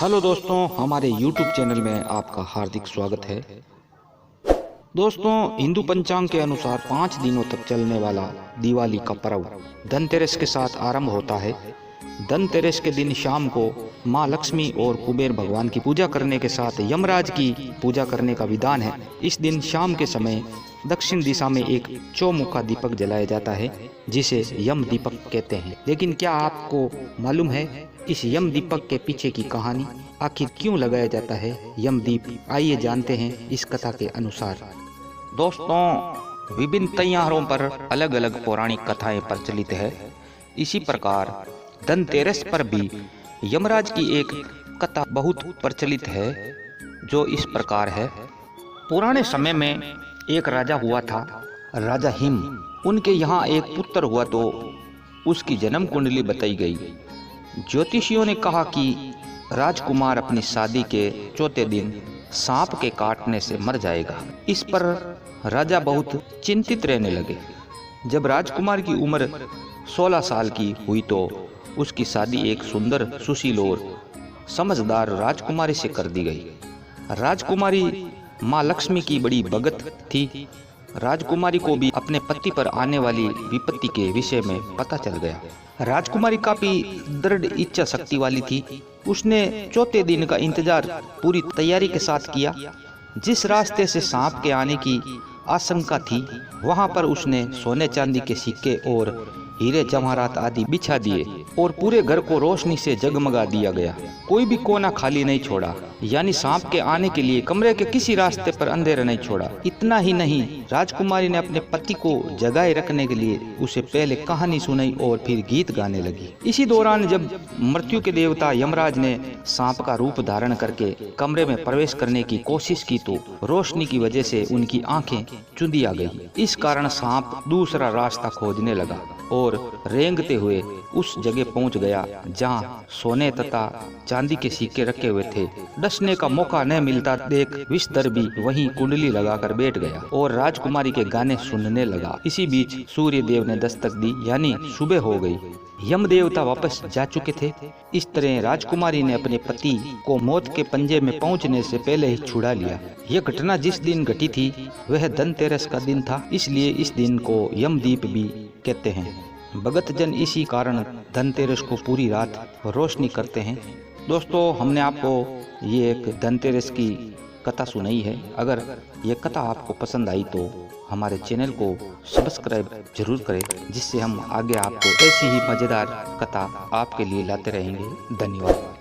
Hello दोस्तों, हमारे YouTube channel में आपका हार्दिक स्वागत है। दोस्तों, हिंदू पंचांग के अनुसार 5 दिनों तक चलने वाला दिवाली का पर्व धनतेरस के साथ आरंभ होता है। धनतेरस के दिन शाम को मां लक्ष्मी और कुबेर भगवान की पूजा करने के साथ यमराज की पूजा करने का विधान है। इस दिन शाम के समय दक्षिण दिशा में एक चौमुखा दीपक जलाया जाता है, जिसे यम दीपक कहते हैं। लेकिन क्या आपको मालूम है इस यम दीपक के पीछे की कहानी? आखिर क्यों लगाया जाता है यम दीप? आइए जानते हैं इस कथा के अनुसार। दोस्तों, विभिन्न त्योहारों पर अलग अलग पौराणिक कथाएं प्रचलित है। इसी प्रकार धनतेरस पर भी यमराज की एक कथा बहुत प्रचलित है, जो इस प्रकार है। पुराने समय में एक राजा हुआ था, राजा हिम। उनके यहाँ एक पुत्र हुआ तो उसकी जन्म कुंडली बताई गई। ज्योतिषियों ने कहा कि राजकुमार अपनी शादी के चौथे दिन सांप के काटने से मर जाएगा। इस पर राजा बहुत चिंतित रहने लगे। जब राजकुमार की उम्र 16 साल की हुई तो उसकी शादी एक सुंदर, सुशील और समझदार राजकुमारी से कर दी गई। राजकुमारी माँ लक्ष्मी की बड़ी भगत थी। राजकुमारी को भी अपने पति पर आने वाली विपत्ति के विषय में पता चल गया। राजकुमारी काफी दृढ़ इच्छा शक्ति वाली थी। उसने चौथे दिन का इंतजार पूरी तैयारी के साथ किया। जिस रास्ते से सांप के आने की आशंका थी, वहां पर उसने सोने चांदी के सिक्के और हीरे जवाहरात आदि बिछा दिए और पूरे घर को रोशनी से जगमगा दिया गया। कोई भी कोना खाली नहीं छोड़ा, यानी सांप के आने के लिए कमरे के किसी रास्ते पर अंधेरा नहीं छोड़ा। इतना ही नहीं, राजकुमारी ने अपने पति को जगाए रखने के लिए उसे पहले कहानी सुनाई और फिर गीत गाने लगी। इसी दौरान जब मृत्यु के देवता यमराज ने सांप का रूप धारण करके कमरे में प्रवेश करने की कोशिश की तो रोशनी की वजह से उनकी आंखें चुंधिया गई। इस कारण सांप दूसरा रास्ता खोजने लगा और रेंगते हुए उस जगह पहुंच गया जहां सोने तथा चांदी के सिक्के रखे हुए थे। डसने का मौका न मिलता देख विषधर भी वहीं कुंडली लगाकर बैठ गया और राजकुमारी के गाने सुनने लगा। इसी बीच सूर्य देव ने दस्तक दी, यानी सुबह हो गई। यम देवता वापस जा चुके थे। इस तरह राजकुमारी ने अपने पति को मौत के पंजे में पहुंचने से पहले ही छुड़ा लिया। यह घटना जिस दिन घटी थी वह धनतेरस का दिन था, इसलिए इस दिन को यमदीप भी कहते हैं। भगत जन इसी कारण धनतेरस को पूरी रात रोशनी करते हैं। दोस्तों, हमने आपको ये एक धनतेरस की कथा सुनाई है। अगर ये कथा आपको पसंद आई तो हमारे चैनल को सब्सक्राइब जरूर करें, जिससे हम आगे आपको ऐसी ही मज़ेदार कथा आपके लिए लाते रहेंगे। धन्यवाद।